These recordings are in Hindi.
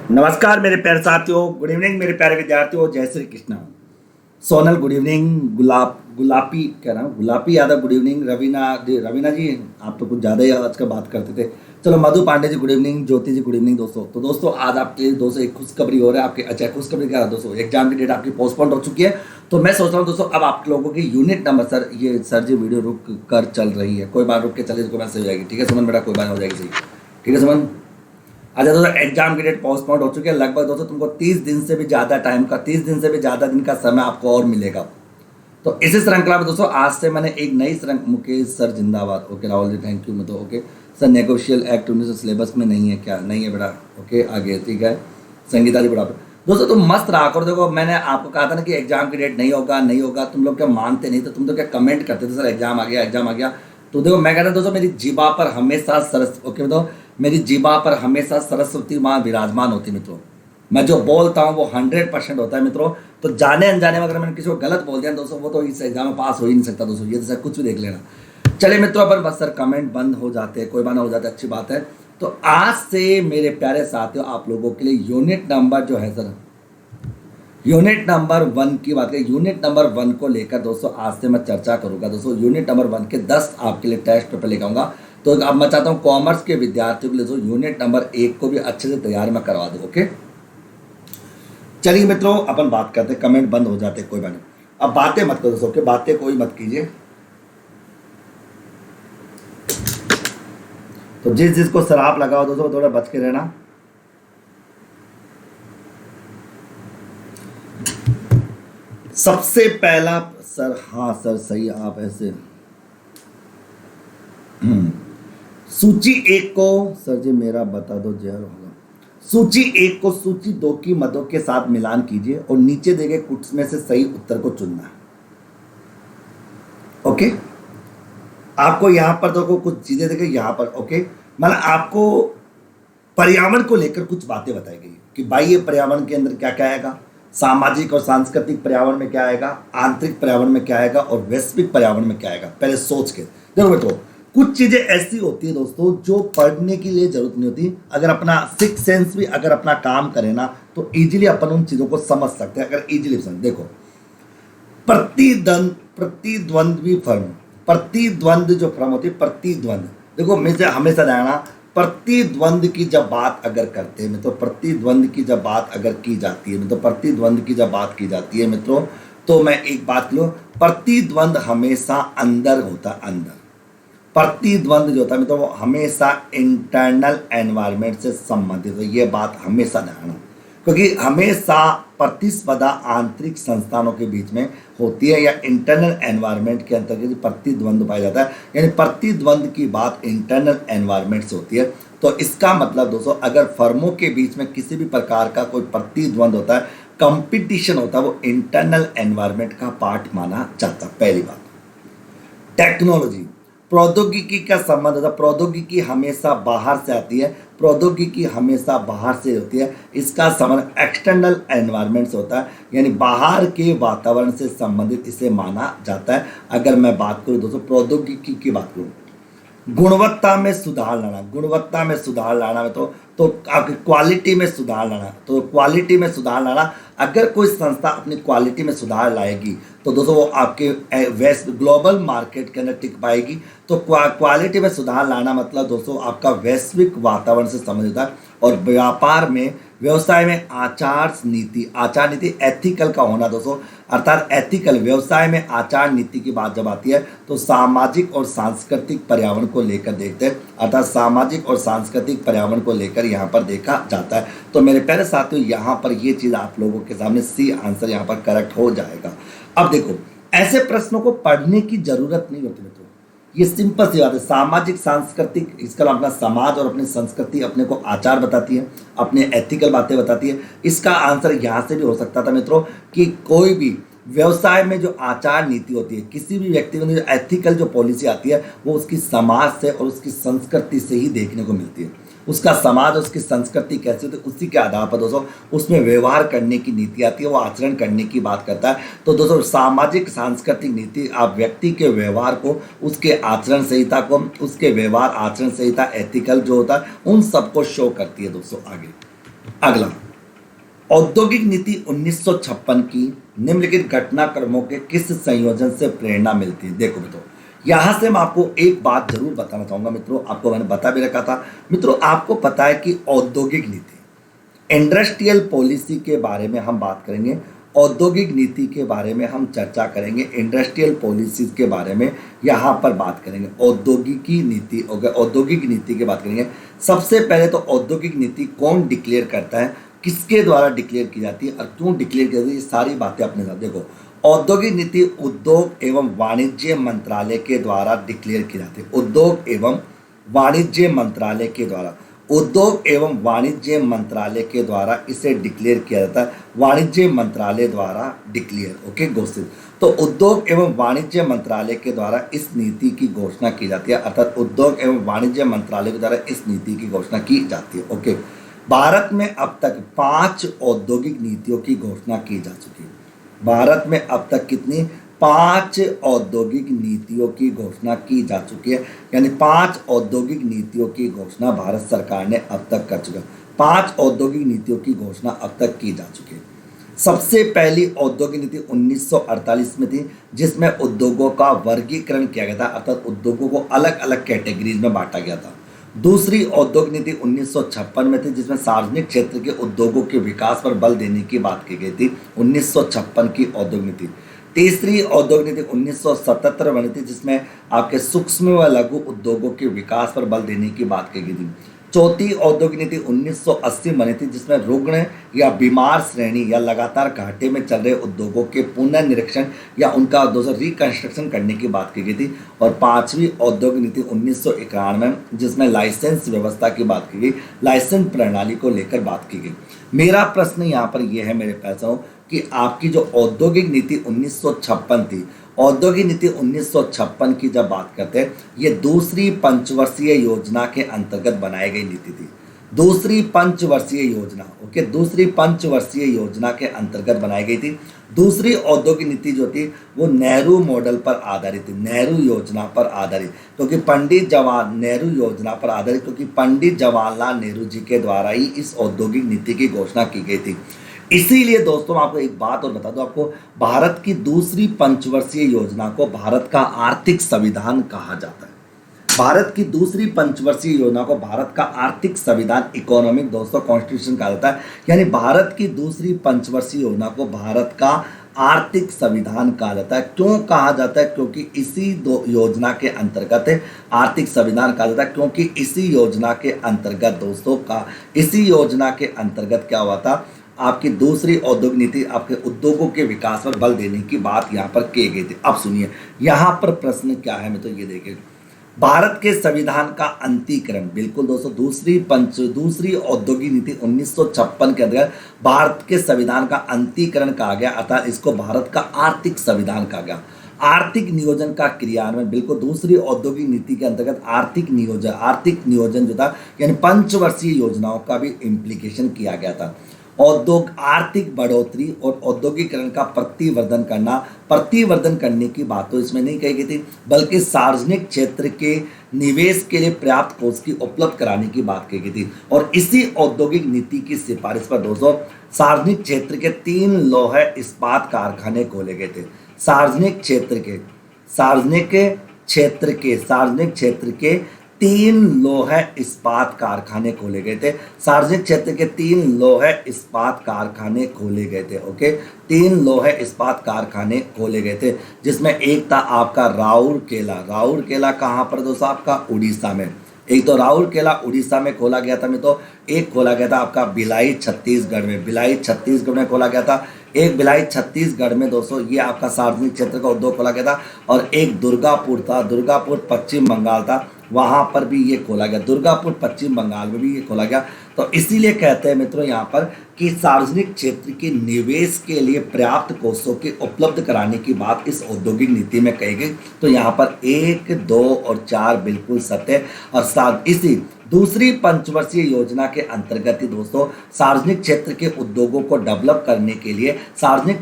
नमस्कार मेरे प्यारे साथियों, गुड इवनिंग मेरे प्यारे विद्यार्थियों। जय श्री कृष्णा। सोनल गुड इवनिंग, गुलापी क्या नाम, गुलापी यादव गुड इवनिंग, रवीना जी आप तो कुछ ज़्यादा ही आज का बात करते थे। चलो मधु पांडे जी गुड इवनिंग, ज्योति जी गुड इवनिंग दोस्तों। तो दोस्तों आज आपके लिए दोस्तों एक खुशखबरी हो रहा है आपके। अच्छा, खुशखबरी क्या है दोस्तों, एग्जाम की डेट आपकी पोस्टपोन हो चुकी है। तो मैं सोच रहा हूँ दोस्तों अब आप लोगों की यूनिट नंबर सर जी वीडियो रुक कर चल रही है, कोई बार रुक के चले तो कोई बात सही हो जाएगी। ठीक है सुमन बेटा, कोई बात हो जाएगी सही। ठीक है सुमन। अच्छा दोस्तों, एग्जाम की डेट पोस्टपोन हो चुकी है लगभग दोस्तों। तुमको 30 दिन से भी ज़्यादा टाइम का, 30 दिन से भी ज़्यादा दिन का समय आपको और मिलेगा। तो इसी श्रृंखला में दोस्तों आज से मैंने एक नई श्रृंखला, मुकेश सर जिंदाबाद, okay Rahul ji thank you. मतलब okay sir, negotiable act 19 syllabus में नहीं है क्या? नहीं है बेटा, ओके आगे ठीक है। संगीता जी बराबर। दोस्तों तुम मस्त रहा करो। देखो मैंने आपको कहा था ना कि एग्जाम की डेट नहीं होगा नहीं होगा, तुम लोग क्या मानते नहीं, तो तुम तो क्या कमेंट करते थे सर एग्जाम आ गया एग्जाम आ गया। तो देखो मैं कहता दोस्तों, मेरी जीभा पर हमेशा ओके बताओ, मेरी जीभा पर हमेशा सरस्वती माँ विराजमान होती मित्रों। मैं जो बोलता हूँ वो 100% होता है मित्रों। तो जाने अनजाने में अगर मैंने किसी को गलत बोल दिया दोस्तों, वो तो इस एग्जाम में पास हो ही नहीं सकता दोस्तों। ये तो कुछ भी देख लेना। चलिए मित्रों, अपन बस सर कमेंट बंद हो जाते हैं, कोई बात हो जाता है, अच्छी बात है। तो आज से मेरे प्यारे साथियों आप लोगों के लिए यूनिट नंबर जो है सर, यूनिट नंबर 1 की बात करें। यूनिट नंबर 1 को लेकर दोस्तों आज से मैं चर्चा करूंगा दोस्तों। यूनिट नंबर 1 के 10 आपके लिए टेस्ट पेपर लेकर आऊंगा। तो अब मैं चाहता हूं कॉमर्स के विद्यार्थियों के लिए दोस्तों यूनिट नंबर 1 को भी अच्छे से तैयार मैं करवा दूं। ओके चलिए मित्रों, अपन बात करते हैं। कमेंट बंद हो जाते कोई बात नहीं, अब बातें मत करो दोस्तों, बातें कोई मत कीजिए। तो जिस जिसको शराब लगाओ दोस्तों थोड़ा बच के रहना। सबसे पहला सर, हाँ सर सही, आप ऐसे सूची 1 को सर जी मेरा बता दो जहर होगा। सूची 1 को सूची 2 की मदों के साथ मिलान कीजिए और नीचे दिए गए कुछ में से सही उत्तर को चुनना है। ओके, आपको यहां पर देखो कुछ चीजें देखे यहां पर। ओके, मतलब आपको पर्यावरण को लेकर कुछ बातें बताई गई कि बाह्य पर्यावरण के अंदर क्या क्या आएगा, सामाजिक और सांस्कृतिक पर्यावरण में क्या आएगा, आंतरिक पर्यावरण में क्या आएगा और वैश्विक पर्यावरण में क्या आएगा। पहले सोच के देखो बेटो, कुछ चीजें ऐसी होती है दोस्तों जो पढ़ने के लिए जरूरत नहीं होती। अगर अपना सिक्स सेंस भी अगर अपना काम करे ना तो इजीली अपन उन चीजों को समझ सकते हैं। अगर इजीली समझ, देखो प्रतिद्वंद्वी फर्म, प्रतिद्वंद जो फर्म होती है, प्रतिद्वंद देखो मुझे हमेशा जाना, प्रतिद्वंद की जब बात अगर करते हैं मित्रों, प्रतिद्वंद की जब बात अगर की जाती है मित्रों, प्रतिद्वंद की जब बात की जाती है मित्रों, तो मैं एक बात लो, प्रतिद्वंद हमेशा अंदर होता है। अंदर प्रतिद्वंद जो होता है मित्रों वो हमेशा इंटरनल एनवायरनमेंट से संबंधित है। ये बात हमेशा ध्यान, क्योंकि हमेशा प्रतिस्पर्धा आंतरिक संस्थानों के बीच में होती है या इंटरनल एनवायरनमेंट के अंतर्गत प्रतिद्वंद पाया जाता है। यानी प्रतिद्वंद की बात इंटरनल एनवायरनमेंट से होती है। तो इसका मतलब दोस्तों, अगर फर्मों के बीच में किसी भी प्रकार का कोई प्रतिद्वंद होता है, कंपटीशन होता है, वो इंटरनल एनवायरनमेंट का पार्ट माना जाता है। पहली बात, टेक्नोलॉजी, प्रौद्योगिकी का संबंध होता है। प्रौद्योगिकी हमेशा बाहर से आती है, प्रौद्योगिकी हमेशा बाहर से होती है। इसका संबंध एक्सटर्नल एनवायरनमेंट से होता है, यानी बाहर के वातावरण से संबंधित इसे माना जाता है। अगर मैं बात करूं दोस्तों प्रौद्योगिकी की बात करूं, गुणवत्ता में सुधार लाना, गुणवत्ता में सुधार लाना में तो आपकी क्वालिटी में सुधार लाना, तो क्वालिटी में सुधार लाना। अगर कोई संस्था अपनी क्वालिटी में सुधार लाएगी तो दोस्तों वो आपके वेस्ट ग्लोबल मार्केट के अंदर टिक पाएगी। तो क्वालिटी में सुधार लाना मतलब दोस्तों आपका वैश्विक वातावरण से संबंधित है। और व्यापार में, व्यवसाय में आचार नीति एथिकल का होना दोस्तों, अर्थात एथिकल व्यवसाय में आचार नीति की बात जब आती है तो सामाजिक और सांस्कृतिक पर्यावरण को लेकर देखते हैं, अर्थात सामाजिक और सांस्कृतिक पर्यावरण को लेकर यहाँ पर देखा जाता है। तो मेरे प्यारे साथियों यहाँ पर ये चीज़ आप लोगों के सामने सी आंसर यहाँ पर करेक्ट हो जाएगा। अब देखो, ऐसे प्रश्नों को पढ़ने की जरूरत नहीं होती मित्रों, ये सिंपल सी बात है। सामाजिक सांस्कृतिक, इसका अपना समाज और अपनी संस्कृति अपने को आचार बताती है, अपने एथिकल बातें बताती है। इसका आंसर यहाँ से भी हो सकता था मित्रों कि कोई भी व्यवसाय में जो आचार नीति होती है, किसी भी व्यक्ति में जो एथिकल जो पॉलिसी आती है वो उसकी समाज से और उसकी संस्कृति से ही देखने को मिलती है। उसका समाज और उसकी संस्कृति कैसी होती है उसी के आधार पर दोस्तों उसमें व्यवहार करने की नीति आती है, वो आचरण करने की बात करता है। तो दोस्तों सामाजिक सांस्कृतिक नीति आप व्यक्ति के व्यवहार को, उसके आचरण संहिता को, उसके व्यवहार आचरण संहिता एथिकल जो होता है उन सबको शो करती है दोस्तों। आगे अगला, औद्योगिक नीति 1956 की निम्नलिखित घटनाक्रमों के किस संयोजन से प्रेरणा मिलती है? देखो मित्रों, यहां से मैं आपको एक बात जरूर बताना चाहूंगा मित्रों, आपको मैंने बता भी रखा था मित्रों। आपको पता है कि औद्योगिक नीति, इंडस्ट्रियल पॉलिसी के बारे में हम बात करेंगे, औद्योगिक नीति के बारे में हम चर्चा करेंगे, इंडस्ट्रियल पॉलिसीज के बारे में यहाँ पर बात करेंगे, औद्योगिकी नीति औद्योगिक नीति की बात करेंगे। सबसे पहले तो औद्योगिक नीति कौन डिक्लेयर करता है, किसके द्वारा डिक्लेयर की जाती है और क्यों डिक्लेयर की जाती है, ये सारी बातें अपने साथ देखो। औद्योगिक नीति उद्योग एवं वाणिज्य मंत्रालय के द्वारा डिक्लेयर की जाती है, उद्योग एवं वाणिज्य मंत्रालय के द्वारा, उद्योग एवं वाणिज्य मंत्रालय के द्वारा इसे डिक्लेयर किया जाता है, वाणिज्य मंत्रालय द्वारा डिक्लेयर, ओके, घोषित। तो उद्योग एवं वाणिज्य मंत्रालय के द्वारा इस नीति की घोषणा की जाती है, अर्थात उद्योग एवं वाणिज्य मंत्रालय के द्वारा इस नीति की घोषणा की जाती है, ओके। भारत में अब तक 5 औद्योगिक नीतियों की घोषणा की जा चुकी है। भारत में अब तक कितनी? 5 औद्योगिक नीतियों की घोषणा की जा चुकी है, यानी 5 औद्योगिक नीतियों की घोषणा भारत सरकार ने अब तक कर चुका है। 5 औद्योगिक नीतियों की घोषणा अब तक की जा चुकी है। सबसे पहली औद्योगिक नीति 1948 में थी, जिसमें उद्योगों का वर्गीकरण किया गया था, अर्थात उद्योगों को अलग अलग कैटेगरीज में बांटा गया था। दूसरी औद्योगिक नीति 1956 में थी, जिसमें सार्वजनिक क्षेत्र के उद्योगों के विकास पर बल देने की बात की गई थी, 1956 की औद्योगिक नीति। तीसरी औद्योगिक नीति 1977 बनी थी, जिसमें आपके सूक्ष्म व लघु उद्योगों के विकास पर बल देने की बात की गई थी। चौथी औद्योगिक नीति 1980 बनी थी, जिसमें रुग्ण या बीमार श्रेणी या लगातार घाटे में चल रहे उद्योगों के पुनर्निरीक्षण या उनका दोस्तों रिकंस्ट्रक्शन करने की बात की गई थी। और पांचवी औद्योगिक नीति 1991, जिसमें लाइसेंस व्यवस्था की बात की गई, लाइसेंस प्रणाली को लेकर बात की गई। मेरा प्रश्न यहाँ पर यह है मेरे पैसों कि आपकी जो औद्योगिक नीति 1956 थी, औद्योगिक नीति 1956 की जब बात करते हैं, ये दूसरी पंचवर्षीय योजना के अंतर्गत बनाई गई नीति थी। दूसरी पंचवर्षीय योजना, ओके, दूसरी पंचवर्षीय योजना के अंतर्गत बनाई गई थी। दूसरी औद्योगिक नीति जो थी वो नेहरू मॉडल पर आधारित थी, नेहरू योजना पर आधारित, क्योंकि नेहरू योजना पर आधारित, क्योंकि पंडित जवाहरलाल नेहरू जी के द्वारा ही इस औद्योगिक नीति की घोषणा की गई थी। इसीलिए दोस्तों मैं आपको एक बात और बता दूं, आपको भारत की दूसरी पंचवर्षीय योजना को भारत का आर्थिक संविधान कहा जाता है। भारत की दूसरी पंचवर्षीय योजना को भारत का आर्थिक संविधान, इकोनॉमिक दोस्तों कॉन्स्टिट्यूशन कहा जाता है। यानी भारत की दूसरी पंचवर्षीय योजना को भारत का आर्थिक संविधान कहा जाता है। क्यों कहा जाता है? क्योंकि इसी दो योजना के अंतर्गत आर्थिक संविधान कहा जाता है, क्योंकि इसी योजना के अंतर्गत दोस्तों का इसी योजना के अंतर्गत क्या हुआ था, आपकी दूसरी औद्योगिक नीति आपके उद्योगों के विकास पर बल देने की बात यहाँ पर की गई थी। अब सुनिए यहाँ पर प्रश्न क्या है, मैं तो ये देखिए, भारत के संविधान का अंतिकरण, बिल्कुल दोस्तों दूसरी औद्योगिक नीति 1956 के अंतर्गत भारत के संविधान का अंतिकरण कहा गया, अर्थात इसको भारत का आर्थिक संविधान कहा गया। आर्थिक नियोजन का क्रियान्वयन, बिल्कुल दूसरी औद्योगिक नीति के अंतर्गत आर्थिक नियोजन जो था, यानी पंचवर्षीय योजनाओं का भी इम्प्लीकेशन किया गया था। आर्थिक बढ़ोतरी और औद्योगिकरण का प्रतिवर्धन करने की बात तो इसमें नहीं कही गई थी, बल्कि सार्वजनिक क्षेत्र के निवेश के लिए पर्याप्त कोष की उपलब्ध कराने की बात कही गई थी। और इसी औद्योगिक नीति की सिफारिश पर दोस्तों सार्वजनिक क्षेत्र के 3 लौह इस्पात कारखाने खोले गए थे। सार्वजनिक क्षेत्र के 3 लौह इस्पात कारखाने खोले गए थे। सार्वजनिक क्षेत्र के 3 लौह इस्पात कारखाने खोले गए थे, ओके, 3 लौह इस्पात कारखाने खोले गए थे, जिसमें एक था आपका राउरकेला कहाँ पर दोस्तों, आपका उड़ीसा में। एक तो राउरकेला उड़ीसा में खोला गया था, में तो एक खोला गया था आपका भिलाई छत्तीसगढ़ में खोला गया था। एक भिलाई छत्तीसगढ़ में दोस्तों ये आपका सार्वजनिक क्षेत्र का उद्योग खोला गया था। और एक दुर्गापुर पश्चिम बंगाल था, वहाँ पर भी ये खोला गया, दुर्गापुर पश्चिम बंगाल में भी ये खोला गया। तो इसीलिए कहते हैं मित्रों यहाँ पर कि सार्वजनिक क्षेत्र के निवेश के लिए पर्याप्त कोषों के उपलब्ध कराने की बात इस औद्योगिक नीति में कही गई। तो यहाँ पर 1, 2 और 4 बिल्कुल सत्य। और साथ इसी दूसरी पंचवर्षीय योजना के अंतर्गत ही दोस्तों सार्वजनिक क्षेत्र के उद्योगों को डेवलप करने के लिए सार्वजनिक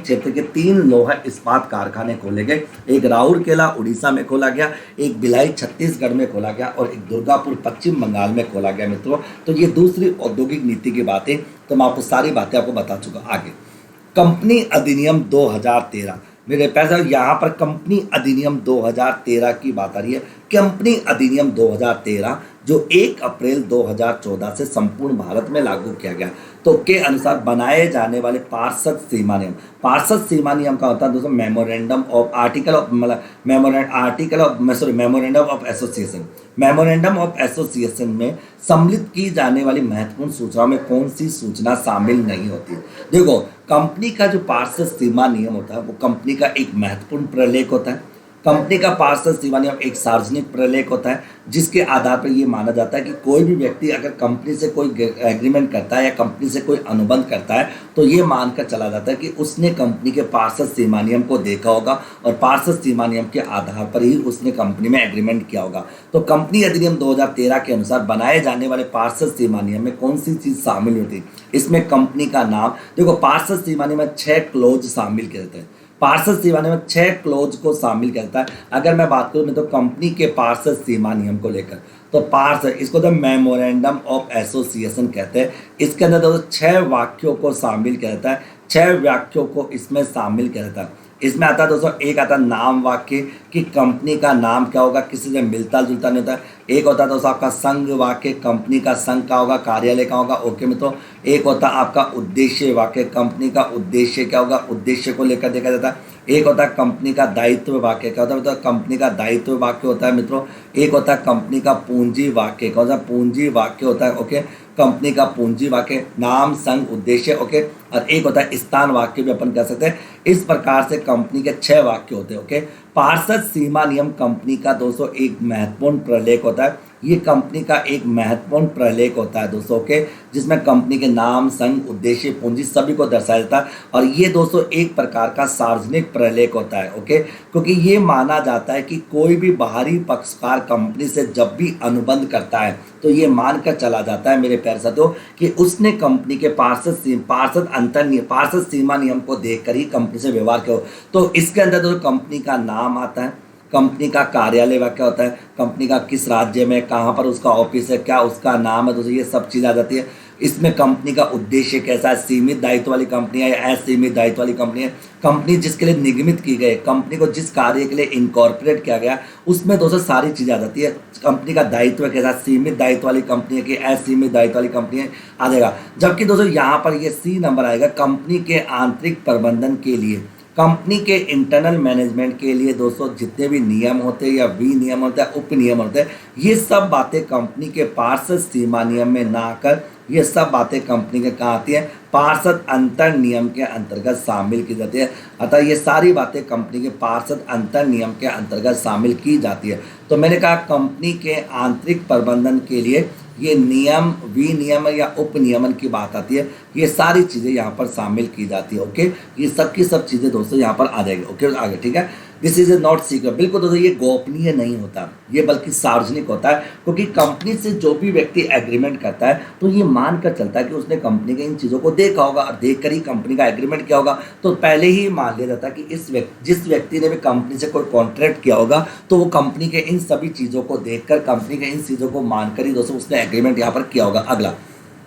क्षेत्र के 3 लोहा इस्पात कारखाने खोले गए। एक राउरकेला उड़ीसा में खोला गया, एक भिलाई छत्तीसगढ़ में खोला गया और एक दुर्गापुर पश्चिम बंगाल में खोला गया मित्रों। तो ये दूसरी औद्योगिक नीति की बातें, तो मैं आपको सारी बातें आपको बता चुका। आगे कंपनी अधिनियम 2013, मेरे पैसा यहाँ पर कंपनी अधिनियम 2013 की बात आ रही है। कंपनी अधिनियम 2013 जो 1 अप्रैल 2014 से संपूर्ण भारत में लागू किया गया, तो के अनुसार बनाए जाने वाले पार्षद सीमा नियम का होता है दोस्तों मेमोरेंडम ऑफ एसोसिएशन में सम्मिलित की जाने वाली महत्वपूर्ण सूचनाओं में कौन सी सूचना शामिल नहीं होती। देखो, कंपनी का जो पार्षद सीमा नियम होता है वो कंपनी का एक महत्वपूर्ण प्रलेख होता है। कंपनी का पार्षद सीमा नियम एक सार्वजनिक प्रलेख होता है जिसके आधार पर यह माना जाता है कि कोई भी व्यक्ति अगर कंपनी से कोई एग्रीमेंट करता है या कंपनी से कोई अनुबंध करता है तो ये मानकर चला जाता है कि उसने कंपनी के पार्षद सीमा नियम को देखा होगा और पार्षद सीमा नियम के आधार पर ही उसने कंपनी में एग्रीमेंट किया होगा। तो कंपनी अधिनियम 2013 के अनुसार बनाए जाने वाले पार्षद सीमा नियम में कौन सी चीज शामिल होती है? इसमें कंपनी का नाम, देखो पार्षद सीमा नियम में 6 क्लोज शामिल करते हैं। पार्षद सीमा नियम में 6 क्लोज को शामिल करता है। अगर मैं बात करूं तो कंपनी के पार्षद सीमा नियम को लेकर, तो पार्षद इसको तो मेमोरेंडम ऑफ एसोसिएशन कहते हैं। इसके अंदर तो 6 वाक्यों को शामिल करता है, 6 वाक्यों को इसमें शामिल करता है। इसमें आता है दोस्तों, एक आता है नाम वाक्य कि कंपनी का नाम क्या होगा, किसी से मिलता जुलता नहीं होता। एक होता है दोस्तों आपका संघ वाक्य, कंपनी का संघ का होगा, कार्यालय का होगा। ओके मित्रों, एक होता है आपका उद्देश्य वाक्य, कंपनी का उद्देश्य क्या होगा, उद्देश्य को लेकर देखा जाता है। एक होता है कंपनी का दायित्व वाक्य, क्या होता है मतलब कंपनी का दायित्व वाक्य होता है मित्रों। एक होता है कंपनी का पूंजी वाक्य, क्या होता है पूंजी वाक्य होता है। ओके, कंपनी का पूंजी वाक्य, नाम संघ उद्देश्य। ओके, और एक होता है स्थान वाक्य भी अपन कह सकते हैं। इस प्रकार से कंपनी के 6 वाक्य होते हैं। ओके, पार्षद सीमा नियम कंपनी का दोस्तों एक महत्वपूर्ण प्रलेख होता है। ये कंपनी का एक महत्वपूर्ण प्रलेख होता है दोस्तों के, जिसमें कंपनी के नाम संघ उद्देश्य पूंजी सभी को दर्शाया जाता है। और ये दोस्तों एक प्रकार का सार्वजनिक प्रलेख होता है। ओके, क्योंकि ये माना जाता है कि कोई भी बाहरी पक्षकार कंपनी से जब भी अनुबंध करता है तो ये मानकर चला जाता है मेरे प्यारे साथियों कि उसने कंपनी के पार्षद सीमा नियम को देखकर ही कंपनी से व्यवहार किया। तो इसके अंदर दोस्तों कंपनी का नाम आता है, कंपनी का कार्यालय क्या होता है, कंपनी का किस राज्य में कहाँ पर उसका ऑफिस है, क्या उसका नाम है, दोस्तों ये सब चीज़ आ जाती है। इसमें कंपनी का उद्देश्य कैसा है, सीमित दायित्व वाली कंपनी है या असीमित दायित्व वाली कंपनी है, कंपनी जिसके लिए निगमित की गई, कंपनी को जिस कार्य के लिए इनकॉर्पोरेट किया गया, उसमें दोस्तों सारी चीज़ें आ जाती है। कंपनी का दायित्व कैसा, सीमित दायित्व वाली कंपनी है कि असीमित दायित्व वाली कंपनी है, आ जाएगा। जबकि दोस्तों यहाँ पर ये सी नंबर आएगा कंपनी के आंतरिक प्रबंधन के लिए, कंपनी के इंटरनल मैनेजमेंट के लिए दोस्तों जितने भी नियम होते हैं या विनियम होते हैं, उप नियम होते हैं, ये सब बातें कंपनी के पार्षद सीमा नियम में ना आकर ये सब बातें कंपनी के कहाँ आती हैं, पार्षद अंतर नियम के अंतर्गत शामिल की जाती है। अतः ये सारी बातें कंपनी के पार्षद अंतर नियम के अंतर्गत शामिल की जाती है। तो मैंने कहा कंपनी के आंतरिक प्रबंधन के लिए ये नियम विनियम या उपनियमन की बात आती है, ये सारी चीज़ें यहाँ पर शामिल की जाती है। ओके, ये सब की सब चीज़ें दोस्तों यहाँ पर आ जाएगी। ओके, आगे ठीक है। This is a not secret, बिल्कुल दोस्तों ये गोपनीय नहीं होता, ये बल्कि सार्वजनिक होता है। क्योंकि कंपनी से जो भी व्यक्ति एग्रीमेंट करता है तो ये मान कर चलता है कि उसने कंपनी के इन चीज़ों को देखा होगा और देख कर ही कंपनी का एग्रीमेंट किया होगा। तो पहले ही मान लिया जाता है कि जिस व्यक्ति ने भी कंपनी से कोई कॉन्ट्रैक्ट किया होगा तो वो कंपनी के इन सभी चीज़ों को देखकर, कंपनी के इन चीज़ों को मानकर ही दोस्तों उसने एग्रीमेंट यहाँ पर किया होगा। अगला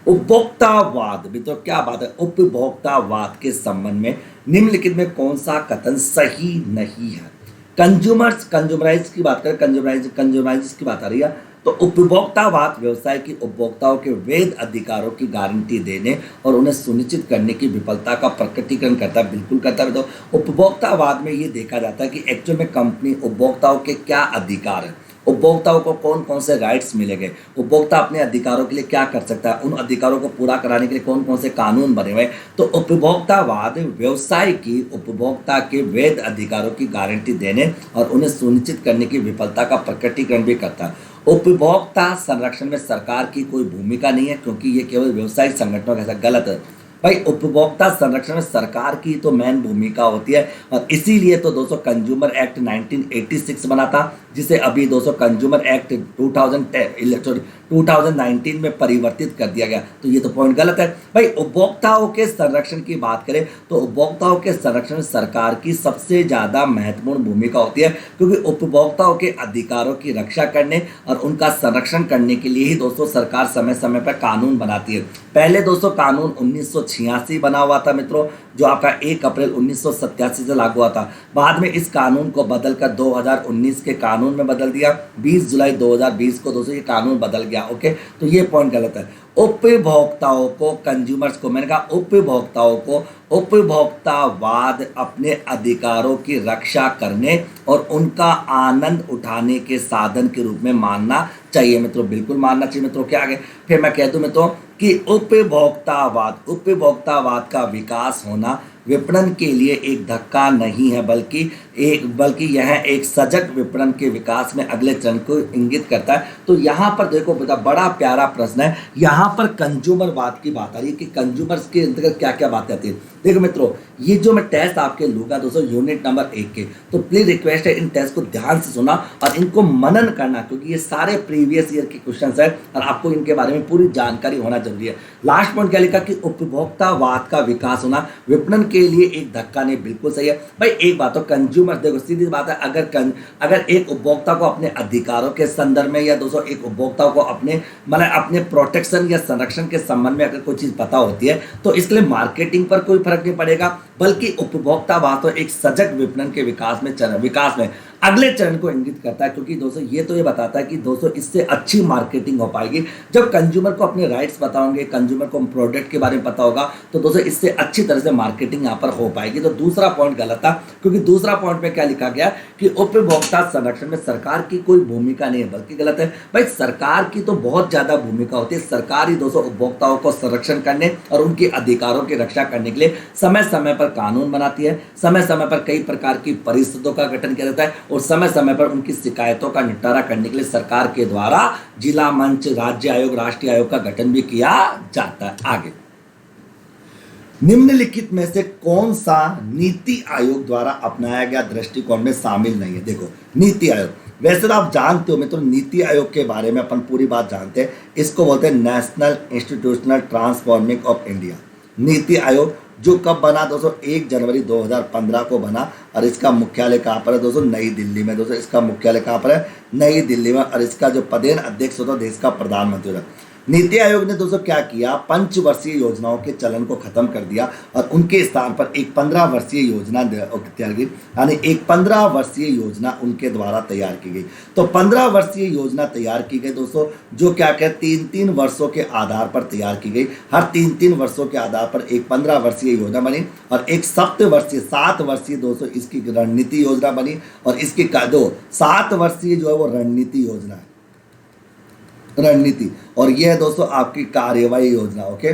उपभोक्तावाद, भी तो क्या बात है, उपभोक्तावाद के संबंध में निम्नलिखित में कौन सा कथन सही नहीं है? कंज्यूमराइज की बात करें, कंज्यूमराइज की बात आ रही है, तो उपभोक्तावाद व्यवसाय की उपभोक्ताओं के वैध अधिकारों की गारंटी देने और उन्हें सुनिश्चित करने की विफलता का प्रकटीकरण करता है, बिल्कुल करता है। तो उपभोक्तावाद में ये देखा जाता है कि एक्चुअल में कंपनी उपभोक्ताओं के क्या अधिकार है, उपभोक्ताओं को कौन कौन से राइट्स मिलेंगे, उपभोक्ता अपने अधिकारों के लिए क्या कर सकता है, उन अधिकारों को पूरा कराने के लिए कौन कौन से कानून बने हुए हैं। तो उपभोक्तावाद व्यवसाय की उपभोक्ता के वैध अधिकारों की गारंटी देने और उन्हें सुनिश्चित करने की विफलता का प्रकटीकरण भी करता है। उपभोक्ता संरक्षण में सरकार की कोई भूमिका नहीं है क्योंकि ये केवल व्यवसायिक संगठनों का, ऐसा गलत है। भाई उपभोक्ता संरक्षण में सरकार की तो मेन भूमिका होती है, और इसीलिए तो दोस्तों कंज्यूमर एक्ट 1986 बना था, जिसे अभी दोस्तों कंज्यूमर एक्ट 2019 में परिवर्तित कर दिया गया। तो ये तो पॉइंट गलत है भाई। उपभोक्ताओं के संरक्षण की बात करें तो उपभोक्ताओं के संरक्षण में सरकार की सबसे ज़्यादा महत्वपूर्ण भूमिका होती है, क्योंकि उपभोक्ताओं के अधिकारों की रक्षा करने और उनका संरक्षण करने के लिए ही दोस्तों सरकार समय समय पर कानून बनाती है। पहले दोस्तों कानून 1986 बना हुआ था मित्रों, जो आपका 1 अप्रैल 1987 से लागू हुआ था। बाद में इस कानून को बदलकर 2019 के कानून में बदल दिया। 20 जुलाई 2020 को दोस्तों ये कानून बदल गया। ओके, तो ये पॉइंट गलत है। उपभोक्ताओं को, कंज्यूमर्स को, मैंने कहा उपभोक्ताओं को उपभोक्तावाद अपने अधिकारों की रक्षा करने और उनका आनंद उठाने के साधन के रूप में मानना चाहिए मित्रों, बिल्कुल मानना चाहिए मित्रों। क्या आगे फिर मैं कह दूं मित्रों कि उपभोक्तावाद का विकास होना विपणन के लिए एक धक्का नहीं है, बल्कि यह एक सजग विपणन के विकास में अगले चरण को इंगित करता है। तो यहाँ पर देखो बेटा, बड़ा प्यारा प्रश्न है। यहाँ पर कंज्यूमरवाद की बात आ रही है कि कंज्यूमर्स के अंतर्गत क्या क्या बातें आती है। देखो मित्रों, ये जो मैं टेस्ट आपके लूँगा दोस्तों यूनिट नंबर 1 के, तो प्लीज़ रिक्वेस्ट है इन टेस्ट को ध्यान से सुना और इनको मनन करना, क्योंकि ये सारे प्रीवियस ईयर के क्वेश्चन है और आपको इनके बारे में पूरी जानकारी होना जरूरी है। लास्ट पॉइंट क्या लिखा कि उपभोक्तावाद का विकास होना विपणन के लिए एक धक्का नहीं, बिल्कुल सही है भाई। एक बात तो कंज्यूमर, देखो सीधी बात है, अगर एक उपभोक्ता को अपने अधिकारों के संदर्भ में या दोस्तों एक उपभोक्ता को अपने प्रोटेक्शन या संरक्षण के संबंध में अगर कोई चीज़ पता होती है तो इसके लिए मार्केटिंग पर कोई फर्क नहीं पड़ेगा, बल्कि उपभोक्तावाद तो एक सजग विपणन के विकास में अगले चरण को इंगित करता है। क्योंकि दोस्तों ये बताता है कि दोस्तों इससे अच्छी मार्केटिंग हो पाएगी जब कंज्यूमर को अपने राइट्स पता होंगे, कंज्यूमर को प्रोडक्ट के बारे में पता होगा, तो दोस्तों इससे अच्छी तरह से मार्केटिंग यहाँ पर हो पाएगी। तो दूसरा पॉइंट गलत था, क्योंकि दूसरा पॉइंट में क्या लिखा गया कि उपभोक्ता संरक्षण में सरकार की कोई भूमिका नहीं है, बल्कि गलत है भाई। सरकार की तो बहुत ज्यादा भूमिका होती है। सरकार ही दोस्तों उपभोक्ताओं को संरक्षण करने और उनके अधिकारों की रक्षा करने के लिए समय समय पर कानून बनाती है, समय समय पर कई प्रकार की परिषदों का गठन किया जाता है और समय समय पर उनकी शिकायतों का निपटारा करने के लिए सरकार के द्वारा जिला मंच, राज्य आयोग, राष्ट्रीय आयोग का गठन भी किया जाता है। आगे, निम्नलिखित में से कौन सा नीति आयोग द्वारा अपनाया गया दृष्टिकोण में शामिल नहीं है। देखो नीति आयोग, वैसे तो आप जानते हो मित्रों, नीति आयोग के बारे में अपन पूरी बात जानते हैं। इसको बोलते हैं national institutional transforming of India. NITI Aayog जो कब बना दोस्तों, 1 जनवरी 2015 को बना, और इसका मुख्यालय कहाँ पर है दोस्तों, नई दिल्ली में। दोस्तों इसका मुख्यालय कहाँ पर है, नई दिल्ली में, और इसका जो पदेन अध्यक्ष होता है देश का प्रधानमंत्री होता है। नीति आयोग ने दोस्तों क्या किया, 5 वर्षीय योजनाओं के चलन को खत्म कर दिया और उनके स्थान पर एक 15 वर्षीय योजना तैयार की, यानी एक 15 वर्षीय योजना उनके द्वारा तैयार की गई। तो 15 वर्षीय योजना तैयार की गई दोस्तों, जो क्या कहते 3-3 वर्षों के आधार पर तैयार की गई। हर 3-3 वर्षों के आधार पर एक 15 वर्षीय योजना बनी और एक 7 वर्षीय दोस्तों इसकी रणनीति योजना बनी, और इसकी 7 वर्षीय जो है वो रणनीति योजना है, रणनीति, और यह है दोस्तों आपकी कार्यवाही योजना। ओके,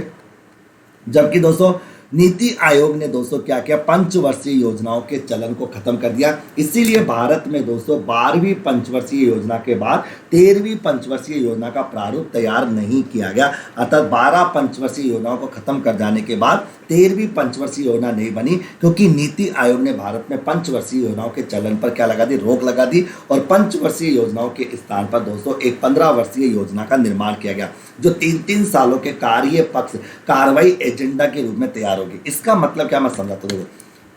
जबकि दोस्तों नीति आयोग ने दोस्तों क्या किया, 5 वर्षीय योजनाओं के चलन को खत्म कर दिया। इसीलिए भारत में दोस्तों 12वीं पंचवर्षीय योजना के बाद 13वीं पंचवर्षीय योजना का प्रारूप तैयार नहीं किया गया। अर्थात 12 पंचवर्षीय योजनाओं को खत्म कर जाने के बाद 13वीं पंचवर्षीय योजना नहीं बनी, क्योंकि नीति आयोग ने भारत में पंचवर्षीय योजनाओं के चलन पर क्या लगा दी, रोक लगा दी, और पंचवर्षीय योजनाओं के स्थान पर दोस्तों एक 15 वर्षीय योजना का निर्माण किया गया, जो 3-3 सालों के कार्रवाई एजेंडा के रूप में तैयार होगी। इसका मतलब क्या, मैं समझाता हूँ।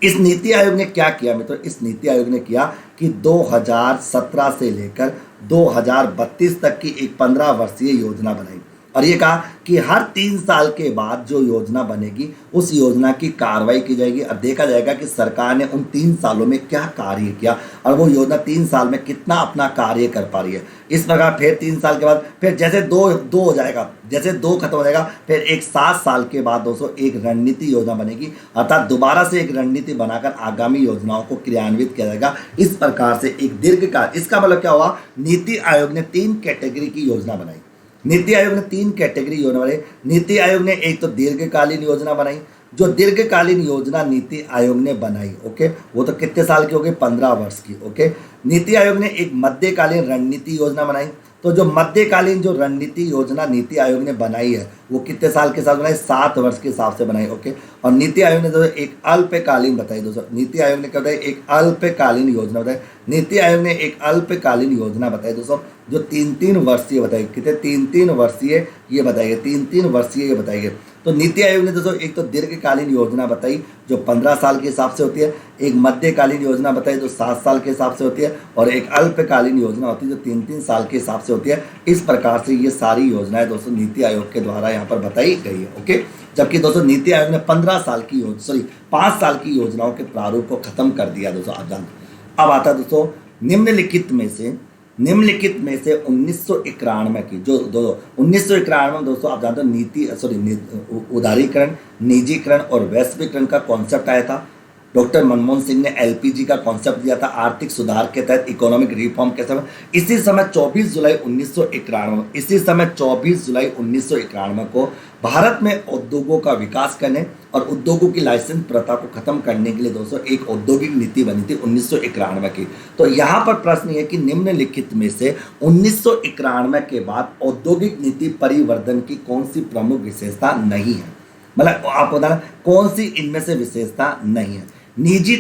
इस नीति आयोग ने क्या किया मित्रों, इस नीति आयोग ने किया कि 2017 से लेकर 2032 तक की एक 15 वर्षीय योजना बनाई, और ये कहा कि हर 3 साल के बाद जो योजना बनेगी उस योजना की कार्रवाई की जाएगी और देखा जाएगा कि सरकार ने उन 3 सालों में क्या कार्य किया और वो योजना 3 साल में कितना अपना कार्य कर पा रही है। इस प्रकार फिर 3 साल के बाद फिर जैसे दो हो जाएगा, जैसे 2 खत्म हो जाएगा, फिर एक 7 साल के बाद दोस्तों एक रणनीति योजना बनेगी, अर्थात दोबारा से एक रणनीति बनाकर आगामी योजनाओं को क्रियान्वित किया जाएगा। इस प्रकार से एक दीर्घकाल, इसका मतलब क्या हुआ, नीति आयोग ने 3 कैटेगरी की योजना बनाई। नीति आयोग ने 3 कैटेगरी योजना बनाई। नीति आयोग ने एक तो दीर्घकालीन योजना बनाई, जो दीर्घकालीन योजना नीति आयोग ने बनाई, ओके, वो तो कितने साल की हो गई, 15 वर्ष की। ओके, नीति आयोग ने एक मध्यकालीन रणनीति योजना बनाई, तो जो मध्यकालीन जो रणनीति योजना नीति आयोग ने बनाई है वो कितने साल के साथ बनाई, 7 वर्ष के हिसाब से बनाई। ओके, और नीति आयोग ने दोस्तों एक अल्पकालीन बताई, दोस्तों नीति आयोग ने क्या बताई, एक अल्पकालीन योजना बताई। नीति आयोग ने एक अल्पकालीन योजना बताई दोस्तों, जो 3-3 वर्षीय बताई, कितने 3-3 वर्षीय ये बताई गई, 3-3 वर्षीय ये बताई गई। तो नीति आयोग ने दोस्तों एक तो दीर्घकालीन योजना बताई जो 15 साल के हिसाब से होती है, एक मध्यकालीन योजना बताई जो 7 साल के हिसाब से होती है, और एक अल्पकालीन योजना होती है जो 3-3 साल के हिसाब से होती है। इस प्रकार से ये सारी योजनाएं दोस्तों नीति आयोग के द्वारा यहाँ पर बताई गई है। ओके, जबकि दोस्तों नीति आयोग ने 15 साल की 5 साल की योजनाओं के प्रारूप को खत्म कर दिया दोस्तों, आप जानते। अब आता है दोस्तों निम्नलिखित में से 1991 की जो 1991 में दोस्तों आप जानते हो उदारीकरण, निजीकरण और वैश्वीकरण का कॉन्सेप्ट आया था। डॉक्टर मनमोहन सिंह ने एलपीजी का कॉन्सेप्ट दिया था, आर्थिक सुधार के तहत इकोनॉमिक रिफॉर्म के समय। इसी समय 24 जुलाई 1991 को भारत में उद्योगों का विकास करने और उद्योगों की लाइसेंस प्रथा को खत्म करने के लिए दोस्तों एक औद्योगिक नीति बनी थी 1991 की। तो यहाँ पर प्रश्न ये कि निम्नलिखित में से 1991 के बाद औद्योगिक नीति परिवर्तन की कौन सी प्रमुख विशेषता नहीं है, मतलब आप बताना कौन सी इनमें से विशेषता नहीं है। निजी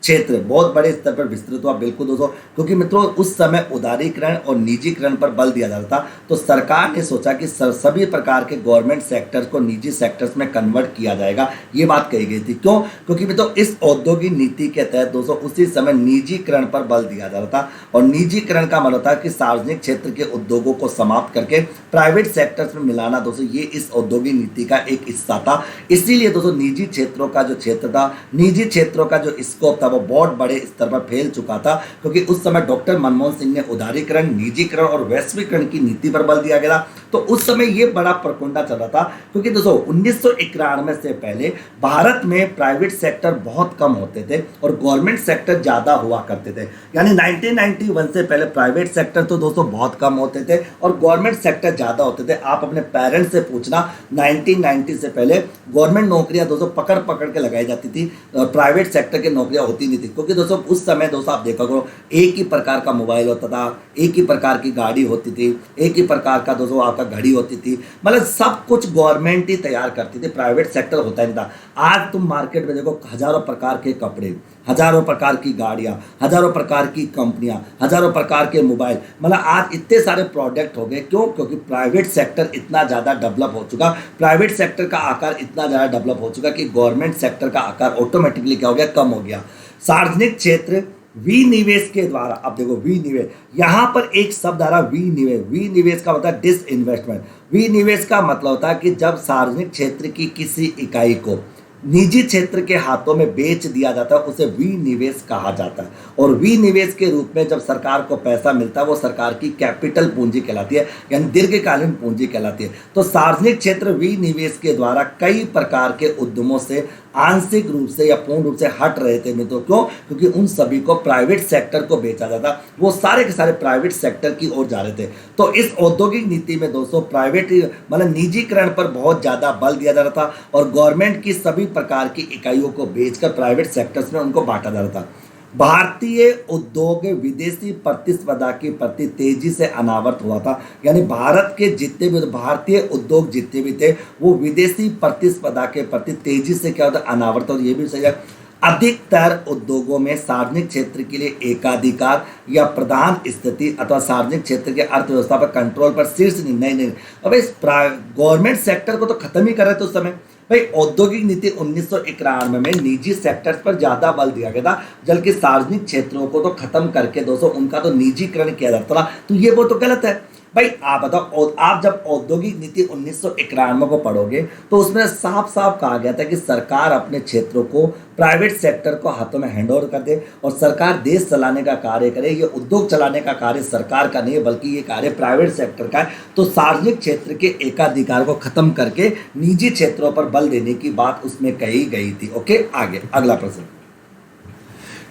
क्षेत्र बहुत बड़े स्तर पर विस्तृत हुआ, बिल्कुल दोस्तों, क्योंकि मित्रों उस समय उदारीकरण और निजीकरण पर बल दिया जा रहा था। तो सरकार ने सोचा कि सभी प्रकार के गवर्नमेंट सेक्टर्स को निजी सेक्टर्स में कन्वर्ट किया जाएगा, ये बात कही गई थी। क्यों? क्योंकि मित्रों इस औद्योगिक नीति के तहत दोस्तों उसी समय निजीकरण पर बल दिया जा रहा था, और निजीकरण का मतलब था कि सार्वजनिक क्षेत्र के उद्योगों को समाप्त करके प्राइवेट सेक्टर्स में मिलाना दोस्तों, ये इस औद्योगिक नीति का एक हिस्सा था। इसीलिए दोस्तों निजी क्षेत्रों का जो क्षेत्र था, निजी क्षेत्रों का जो स्कोप था वो बहुत बड़े स्तर पर फैल चुका था, क्योंकि उस समय डॉक्टर मनमोहन सिंह ने उदारीकरण, निजीकरण और वैश्वीकरण की नीति पर बल दिया गया। तो उस समय ये बड़ा प्रकुंडा चल रहा था, क्योंकि दोस्तों 1991 से पहले भारत में प्राइवेट सेक्टर बहुत कम होते थे और गवर्नमेंट सेक्टर ज्यादा हुआ करते थे। यानी 1991 से पहले प्राइवेट सेक्टर तो दोस्तों बहुत कम होते थे और गवर्नमेंट सेक्टर ज्यादा होते थे। आप अपने पेरेंट्स से पूछना, 1990 से पहले गवर्नमेंट नौकरियां दोस्तों पकड़ पकड़ के लगाई जाती थी और प्राइवेट सेक्टर की नौकरियां होती नहीं थी, क्योंकि दोस्तों उस समय दोस्तों आप देखा करो एक ही प्रकार का मोबाइल होता था, एक ही प्रकार की गाड़ी होती थी, एक ही प्रकार का दोस्तों आपका घड़ी होती थी, मतलब सब कुछ गवर्नमेंट ही तैयार करती थी, प्राइवेट सेक्टर होता ही नहीं था। आज तुम मार्केट में देखो हजारों प्रकार के कपड़े, हजारों प्रकार की गाड़ियां, हजारों प्रकार की कंपनियां, हजारों प्रकार के मोबाइल, मतलब आज इतने सारे प्रोडक्ट हो गए। क्यों? क्योंकि प्राइवेट सेक्टर इतना ज़्यादा डेवलप हो चुका, प्राइवेट सेक्टर का आकार इतना ज़्यादा डेवलप हो चुका कि गवर्नमेंट सेक्टर का आकार ऑटोमेटिकली क्या हो गया, कम हो गया। सार्वजनिक क्षेत्र विनिवेश के द्वारा, अब देखो विनिवेश, यहां पर एक शब्द आ रहा विनिवेश। विनिवेश का मतलब डिसइन्वेस्टमेंट। विनिवेश का मतलब होता है कि जब सार्वजनिक क्षेत्र की किसी इकाई को निजी क्षेत्र के हाथों में बेच दिया जाता है उसे विनिवेश कहा जाता है। और विनिवेश के रूप में जब सरकार को पैसा मिलता है वो सरकार की कैपिटल पूंजी कहलाती है, यानी दीर्घकालीन पूंजी कहलाती है। तो सार्वजनिक क्षेत्र विनिवेश के द्वारा कई प्रकार के उद्यमों से आंशिक रूप से या पूर्ण रूप से हट रहे थे मित्रों। क्यों? क्योंकि उन सभी को प्राइवेट सेक्टर को बेचा जाता, वो सारे के सारे प्राइवेट सेक्टर की ओर जा रहे थे। तो इस औद्योगिक नीति में दोस्तों प्राइवेट मतलब निजीकरण पर बहुत ज्यादा बल दिया जा रहा था और गवर्नमेंट की सभी प्रकार की इकाइयों को बेचकर प्राइवेट सेक्टर्स में उनको बांटा जा रहा था। भारतीय उद्योग विदेशी प्रतिस्पर्धा के प्रति तेजी से अनावर्त हुआ था, यानी भारत के जितने भी भारतीय उद्योग जितने भी थे वो विदेशी प्रतिस्पर्धा के प्रति तेजी से क्या होता, अनावर्त। और ये भी सही है, अधिकतर उद्योगों में सार्वजनिक क्षेत्र के लिए एकाधिकार या प्रधान स्थिति अथवा सार्वजनिक क्षेत्र के अर्थव्यवस्था पर कंट्रोल पर शीर्ष निर्णय नहीं। अब इस गवर्नमेंट सेक्टर को तो खत्म ही कर रहे थे उस समय। भाई औद्योगिक नीति 1991 में निजी सेक्टर्स पर ज्यादा बल दिया गया था, जबकि सार्वजनिक क्षेत्रों को तो खत्म करके दोस्तों उनका तो निजीकरण किया जाता था। तो ये वो तो गलत है। भाई आप बताओ, आप जब औद्योगिक नीति 1991 को पढ़ोगे तो उसमें साफ साफ कहा गया था कि सरकार अपने क्षेत्रों को प्राइवेट सेक्टर को हाथों में हैंड ओवर कर दे और सरकार देश चलाने का कार्य करे। ये उद्योग चलाने का कार्य सरकार का नहीं है बल्कि ये कार्य प्राइवेट सेक्टर का है। तो सार्वजनिक क्षेत्र के एकाधिकार को खत्म करके निजी क्षेत्रों पर बल देने की बात उसमें कही गई थी। ओके, आगे अगला प्रश्न।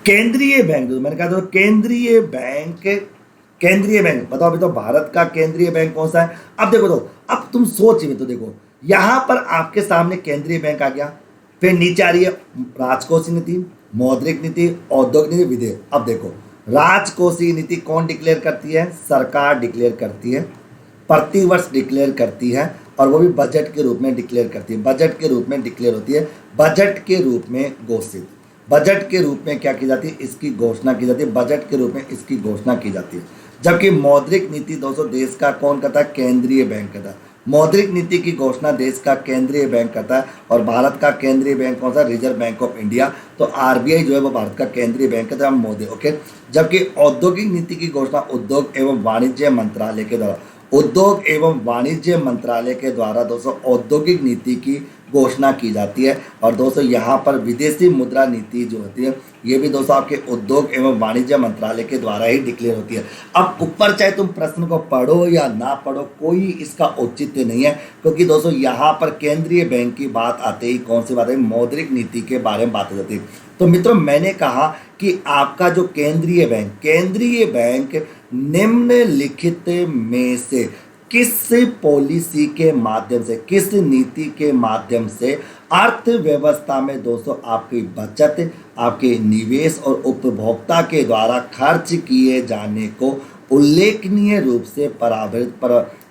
केंद्रीय बैंक, मैंने कहा केंद्रीय बैंक बताओ अभी तो भारत का केंद्रीय बैंक कौन सा है। अब देखो तो अब तुम सोच में तो देखो यहां पर आपके सामने केंद्रीय बैंक आ गया, फिर नीचे आ रही है राजकोषीय नीति, मौद्रिक नीति, औद्योगिक नीति, विधेयक। अब देखो राजकोषीय नीति कौन डिक्लेयर करती है? सरकार डिक्लेयर करती है, प्रतिवर्ष डिक्लेयर करती है, और वो भी बजट के रूप में डिक्लेयर करती है। बजट के रूप में डिक्लेयर होती है, बजट के रूप में घोषित, बजट के रूप में क्या की जाती है? इसकी घोषणा की जाती है, बजट के रूप में इसकी घोषणा की जाती है। जबकि मौद्रिक नीति दोस्तों देश का कौन करता है? केंद्रीय बैंक करता है। मौद्रिक नीति की घोषणा देश का केंद्रीय बैंक करता है, और भारत का केंद्रीय बैंक कौन सा? Reserve bank of India. तो आरबीआई जो है वो भारत का केंद्रीय बैंक है, मोदी। ओके। जबकि औद्योगिक नीति की घोषणा उद्योग एवं वाणिज्य मंत्रालय के द्वारा, उद्योग एवं वाणिज्य मंत्रालय के द्वारा दोस्तों औद्योगिक नीति की घोषणा की जाती है। और दोस्तों यहाँ पर विदेशी मुद्रा नीति जो होती है ये भी दोस्तों आपके उद्योग एवं वाणिज्य मंत्रालय के द्वारा ही डिक्लेयर होती है। अब ऊपर चाहे तुम प्रश्न को पढ़ो या ना पढ़ो, कोई इसका औचित्य नहीं है, क्योंकि दोस्तों यहाँ पर केंद्रीय बैंक की बात आते ही कौन सी बात है? मौद्रिक नीति के बारे में बात हो जाती है। तो मित्रों मैंने कहा कि आपका जो केंद्रीय बैंक निम्नलिखित में से किस पॉलिसी के माध्यम से, किस नीति के माध्यम से अर्थव्यवस्था में दोस्तों आपकी बचत, आपके निवेश और उपभोक्ता के द्वारा खर्च किए जाने को उल्लेखनीय रूप से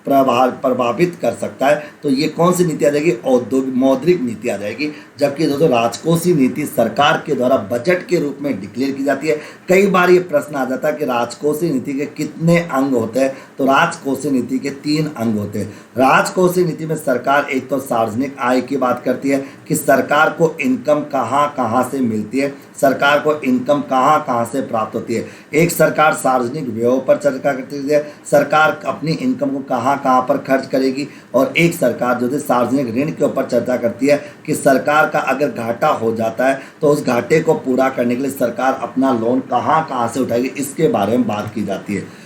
प्रभावित कर सकता है? तो ये कौन सी नीति आ जाएगी? औद्योगिक मौद्रिक नीति आ जाएगी। जबकि दोस्तों राजकोषीय नीति सरकार के द्वारा बजट के रूप में डिक्लेयर की जाती है। कई बार ये प्रश्न आ जाता है कि राजकोषीय नीति के कितने अंग होते हैं? तो राजकोषीय नीति के 3 अंग होते हैं। राजकोषीय नीति में सरकार एक तो सार्वजनिक आय की बात करती है कि सरकार को इनकम कहाँ कहाँ से मिलती है, सरकार को इनकम कहाँ कहाँ से प्राप्त होती है। एक सरकार सार्वजनिक व्ययों पर चर्चा करती है, सरकार अपनी इनकम को कहाँ कहाँ पर खर्च करेगी, और एक सरकार जो है सार्वजनिक ऋण के ऊपर चर्चा करती है कि सरकार का अगर घाटा हो जाता है तो उस घाटे को पूरा करने के लिए सरकार अपना लोन कहाँ कहाँ से उठाएगी, इसके बारे में बात की जाती है।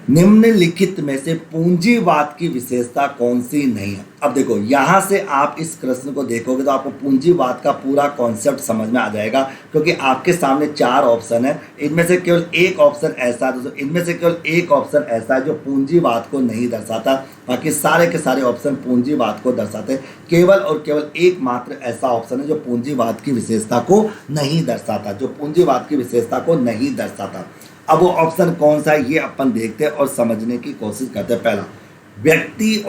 निम्नलिखित में से पूंजीवाद की विशेषता कौन सी नहीं है? अब देखो यहाँ से आप इस प्रश्न को देखोगे तो आपको पूंजीवाद का पूरा कॉन्सेप्ट समझ में आ जाएगा, क्योंकि आपके सामने 4 ऑप्शन है, इनमें से केवल एक ऑप्शन ऐसा है दोस्तों, इनमें से केवल एक ऑप्शन ऐसा है जो पूंजीवाद को नहीं दर्शाता, बाकी सारे के सारे ऑप्शन पूंजीवाद को दर्शाते हैं। केवल और केवल एकमात्र ऐसा ऑप्शन है जो पूंजीवाद की विशेषता को नहीं दर्शाता, जो पूंजीवाद की विशेषता को नहीं दर्शाता। अब वो ऑप्शन कौन सा है ये अपन देखते हैं और समझने की कोशिश करते हैं। पहला, व्यक्ति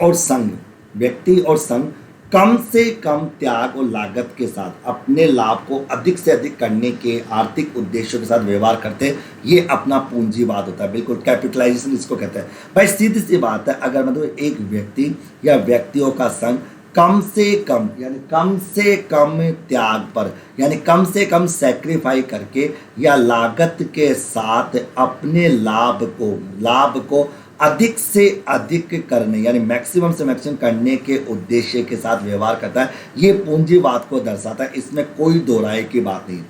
और संघ कम से कम त्याग और लागत के साथ अपने लाभ को अधिक से अधिक करने के आर्थिक उद्देश्यों के साथ व्यवहार करते हैं, ये अपना पूंजीवाद होता है। बिल्कुल कैपिटलाइजेशन इसको कहते हैं। भाई सीधी सी बात है, अगर मतलब एक व्यक्ति या व्यक्तियों का संघ कम से कम त्याग पर, यानी कम से कम सेक्रीफाई करके या लागत के साथ अपने लाभ को अधिक से अधिक करने, यानी मैक्सिमम से मैक्सिमम करने के उद्देश्य के साथ व्यवहार करता है, ये पूंजीवाद को दर्शाता है। इसमें कोई दो राय की बात नहीं।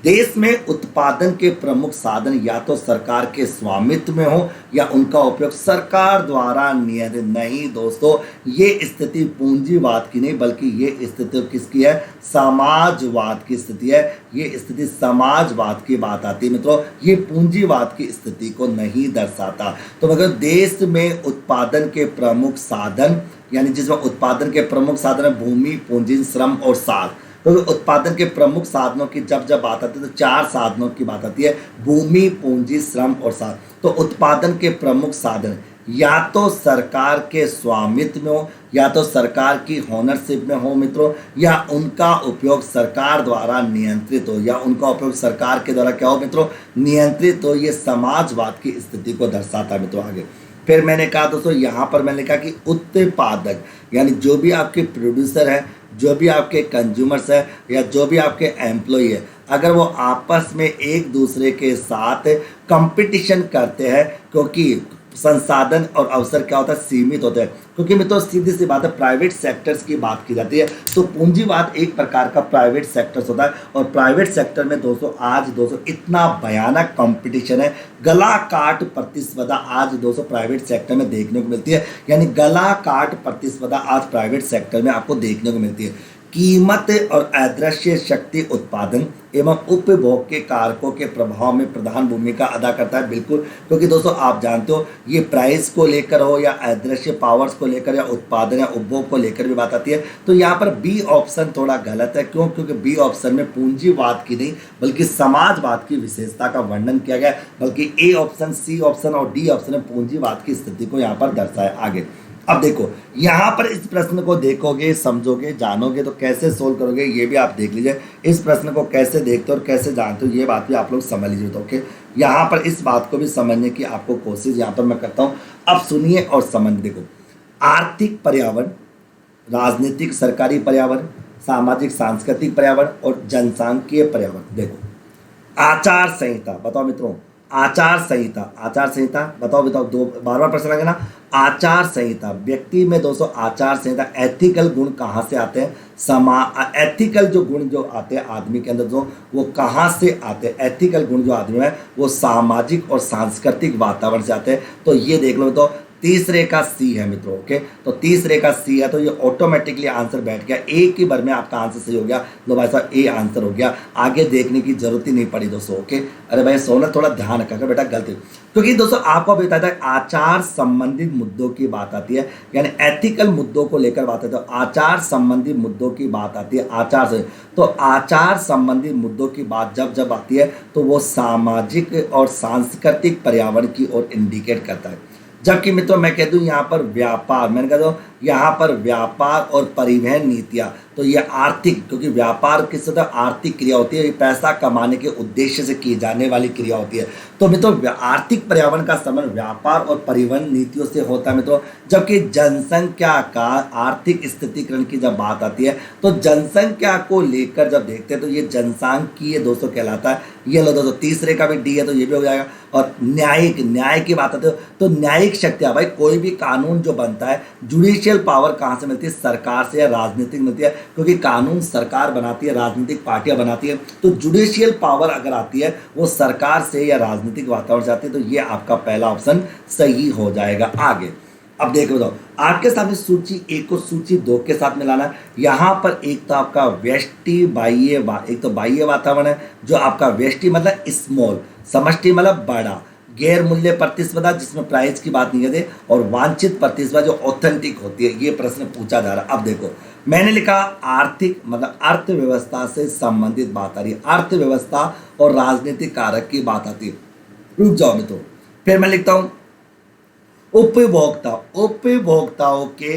देश में उत्पादन के प्रमुख साधन या तो सरकार के स्वामित्व में हो या उनका उपयोग सरकार द्वारा नियंत्रित। नहीं दोस्तों, ये स्थिति पूंजीवाद की नहीं बल्कि ये स्थिति किसकी है? समाजवाद की स्थिति है। ये स्थिति समाजवाद की बात आती है मित्रों, ये पूंजीवाद की स्थिति को नहीं दर्शाता। तो मतलब देश में उत्पादन के प्रमुख साधन, यानी जिसमें उत्पादन के प्रमुख साधन है भूमि, पूंजी, श्रम और साध। तो उत्पादन के प्रमुख साधनों की जब बात आती है तो 4 साधनों की बात आती है, भूमि, पूंजी, श्रम और साध। तो उत्पादन के प्रमुख साधन या तो सरकार के स्वामित्व में हो, या तो सरकार की ओनरशिप में हो मित्रों, या उनका उपयोग सरकार द्वारा नियंत्रित हो, या उनका उपयोग सरकार के द्वारा क्या हो मित्रों? नियंत्रित हो। ये समाजवाद की स्थिति को दर्शाता है मित्रों। आगे फिर मैंने कहा दोस्तों, यहाँ पर मैंने कहा कि उत्पादक यानी जो भी आपके प्रोड्यूसर है, जो भी आपके कंज्यूमर्स है, या जो भी आपके एम्प्लॉय है, अगर वो आपस में एक दूसरे के साथ कंपटीशन करते हैं, क्योंकि संसाधन और अवसर क्या होता है? सीमित होते हैं। क्योंकि मित्रों सीधी सी बात है, प्राइवेट सेक्टर्स की बात की जाती है तो पूंजीवाद एक प्रकार का प्राइवेट सेक्टर्स होता है। और प्राइवेट सेक्टर में दोस्तों इतना भयानक कंपटीशन है, गला काट प्रतिस्पर्धा आज दोस्तों प्राइवेट सेक्टर में देखने को मिलती है। यानी गला काट प्रतिस्पर्धा आज प्राइवेट सेक्टर में आपको देखने को मिलती है। कीमत और अदृश्य शक्ति उत्पादन एवं उपभोग के कारकों के प्रभाव में प्रधान भूमिका अदा करता है। बिल्कुल, क्योंकि दोस्तों आप जानते हो ये प्राइस को लेकर हो या अदृश्य पावर्स को लेकर या उत्पादन या उपभोग को लेकर भी बात आती है। तो यहाँ पर बी ऑप्शन थोड़ा गलत है। क्यों? क्योंकि बी ऑप्शन में पूंजीवाद की नहीं बल्कि समाजवाद की विशेषता का वर्णन किया गया है, बल्कि ए ऑप्शन, सी ऑप्शन और डी ऑप्शन में पूंजीवाद की स्थिति को यहाँ पर दर्शाया। आगे अब देखो, यहाँ पर इस प्रश्न को देखोगे, समझोगे, जानोगे तो कैसे सोल्व करोगे ये भी आप देख लीजिए। इस प्रश्न को कैसे देखते हो और कैसे जानते हो ये बात भी आप लोग समझ लीजिए। तो ओके, यहाँ पर इस बात को भी समझने की आपको कोशिश यहाँ पर मैं करता हूँ। अब सुनिए और समझ। देखो, आर्थिक पर्यावरण, राजनीतिक सरकारी पर्यावरण, सामाजिक सांस्कृतिक पर्यावरण और जनसांख्यिकीय पर्यावरण। देखो, आचार संहिता बताओ मित्रों, आचार संहिता, आचार संहिता बताओ बताओ, दो बार बार प्रश्न लगेगा ना। आचार संहिता व्यक्ति में दोस्तों, आचार संहिता एथिकल गुण कहाँ से आते हैं? एथिकल जो गुण जो आते हैं आदमी के अंदर जो, वो कहाँ से आते हैं? एथिकल गुण जो आदमी में वो सामाजिक और सांस्कृतिक वातावरण से आते हैं। तो ये देख लो तो तीसरे का सी है मित्रों। ओके, तो तीसरे का सी है, तो ये ऑटोमेटिकली आंसर बैठ गया। एक ही बार में आपका आंसर सही हो गया। लो भाई साहब, ए आंसर हो गया, आगे देखने की जरूरत ही नहीं पड़ी दोस्तों। ओके, अरे भाई सोना थोड़ा ध्यान रखा बेटा, गलती, क्योंकि दोस्तों आपको अभी बताया था आचार संबंधित मुद्दों की बात आती है, यानी एथिकल मुद्दों को लेकर बात आती है। तो आचार संबंधित मुद्दों की बात आती है, आचार से, तो आचार संबंधित मुद्दों की बात जब जब आती है तो वो सामाजिक और सांस्कृतिक पर्यावरण की ओर इंडिकेट करता है। जबकि मित्रों मैं कह दूं यहाँ पर व्यापार, मैंने कह दूं यहाँ पर व्यापार और परिवहन नीतियाँ, तो ये आर्थिक, क्योंकि व्यापार किस तरह आर्थिक क्रिया होती है, ये पैसा कमाने के उद्देश्य से की जाने वाली क्रिया होती है। तो मित्रों आर्थिक पर्यावरण का संबंध व्यापार और परिवहन नीतियों से होता है मित्रों। जबकि जनसंख्या का आर्थिक स्थितिकरण की जब बात आती है तो जनसंख्या को लेकर जब देखते हैं तो ये जनसांख्यिकीय दोस्तों कहलाता है। ये लो दोस्तों, तीसरे का भी डी है तो ये भी हो जाएगा। और न्यायिक, न्याय की बात आती है तो न्यायिक शक्तियाँ, भाई कोई भी कानून जो बनता है, जुडिशियल पावर कहाँ से मिलती है? सरकार से या राजनीतिक मिलती है, क्योंकि कानून सरकार बनाती है, राजनीतिक पार्टियां बनाती है। तो जुडिशियल पावर अगर आती है वो सरकार से या राजनीतिक वातावरण से आती है। तो ये आपका पहला ऑप्शन सही हो जाएगा। आगे अब देखो बताओ, आपके सामने सूची एक को सूची दो के साथ मिलाना है। यहाँ पर एक तो आपका व्यष्टि बाह्य, एक तो बाह्य वातावरण है जो आपका व्यष्टि मतलब स्मॉल, समष्टि मतलब बड़ा, गैर मूल्य प्रतिस्पर्धा जिसमें प्राइस की बात नहीं करते, और वांछित प्रतिस्पर्धा जो ऑथेंटिक होती है। ये प्रश्न पूछा जा रहा है। अब देखो मैंने लिखा आर्थिक मतलब अर्थव्यवस्था से संबंधित बात आ रही है, अर्थव्यवस्था और राजनीतिक कारक की बात आती है। रुक जाओ मित्रों, फिर मैं लिखता हूं उपभोक्ता, उपभोक्ताओं के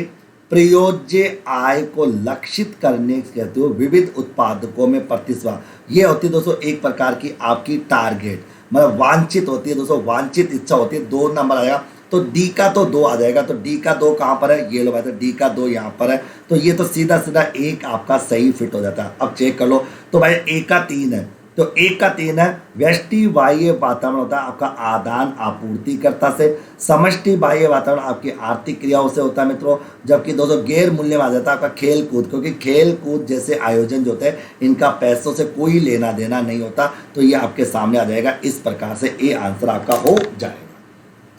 प्रयोज्य आय को लक्षित करने कहते हो विविध उत्पादकों में प्रतिस्पर्धा। ये होती है दोस्तों एक प्रकार की आपकी टारगेट, मतलब वांछित होती है दोस्तों, वांछित इच्छा होती है। 2 नंबर आएगा तो डी का तो 2 आ जाएगा। तो डी का 2 कहाँ पर है? ये लो भाई, तो डी का 2 यहाँ पर है। तो ये तो सीधा सीधा एक आपका सही फिट हो जाता है। अब चेक कर लो, तो भाई एक का 3 है, तो एक का 3 है। व्यष्टि बाह्य वातावरण होता है आपका आदान आपूर्तिकर्ता से, समष्टि बाह्य वातावरण आपकी आर्थिक क्रियाओं से होता है मित्रों। जबकि दोस्तों गैर मूल्य में आ जाता है आपका खेल कूद, क्योंकि खेल कूद जैसे आयोजन जो होते हैं इनका पैसों से कोई लेना देना नहीं होता। तो ये आपके सामने आ जाएगा। इस प्रकार से ए आंसर आपका हो जाएगा।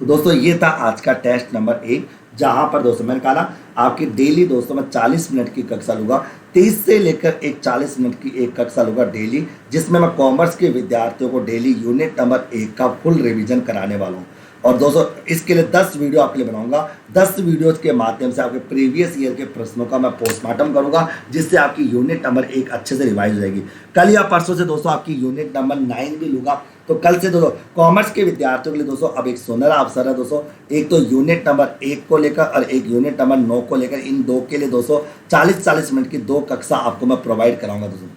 तो दोस्तों ये था आज का टेस्ट नंबर 1, जहां पर दोस्तों मैंने कहा ना आपकी डेली दोस्तों मैं 40 मिनट की कक्षा लूँगा, 30 से लेकर एक 40 मिनट की एक कक्षा लूँगा डेली, जिसमें मैं कॉमर्स के विद्यार्थियों को डेली यूनिट नंबर 1 का फुल रिवीजन कराने वाला हूँ। और दोस्तों इसके लिए 10 वीडियो आपके लिए बनाऊंगा। 10 वीडियोज के माध्यम से आपके प्रीवियस ईयर के प्रश्नों का मैं पोस्टमार्टम करूंगा, जिससे आपकी यूनिट नंबर 1 अच्छे से रिवाइज हो जाएगी। कल या परसों से दोस्तों आपकी यूनिट नंबर 9 भी लूँगा। तो कल से दोस्तों कॉमर्स के विद्यार्थियों के लिए दोस्तों अब एक सुनहरा अवसर है दोस्तों, एक तो यूनिट नंबर 1 को लेकर और एक यूनिट नंबर 9 को लेकर, इन 2 के लिए दोस्तों 40-40 मिनट की 2 कक्षा आपको मैं प्रोवाइड कराऊंगा दोस्तों।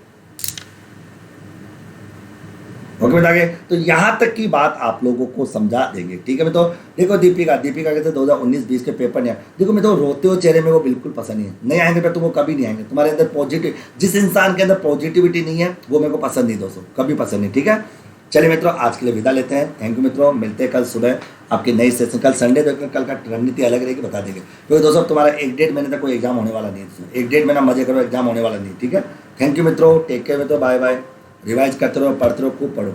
ओके बेटा, आगे तो यहाँ तक की बात आप लोगों को समझा देंगे, ठीक है। मैं तो देखो दीपिका कहते 2019-20 के पेपर नहीं आए। देखो मैं तो रोते हो चेहरे में वो बिल्कुल पसंद नहीं है, नहीं आएंगे बेटा, तुमको कभी नहीं आएंगे। तुम्हारे अंदर पॉजिटिव, जिस इंसान के अंदर पॉजिटिविटी नहीं है वो मेरे को पसंद नहीं दोस्तों, कभी पसंद नहीं, ठीक है। चलिए मित्रों आज के लिए विदा लेते हैं। थैंक यू मित्रों, मिलते हैं कल सुबह आपकी नई सेशन। कल संडे देखकर कल का रणनीति अलग रहेगी, बता देंगे। क्योंकि दोस्तों तुम्हारा 1-1.5 महीने तक कोई एग्जाम होने वाला नहीं है, 1-1.5 महीना मजे करो, एग्जाम होने वाला नहीं, ठीक है। थैंक यू मित्रों, टेक केयर मित्रों, बाय बाय। रिवाइज करते रहो, पढ़ते रहो, खूब पढ़ो।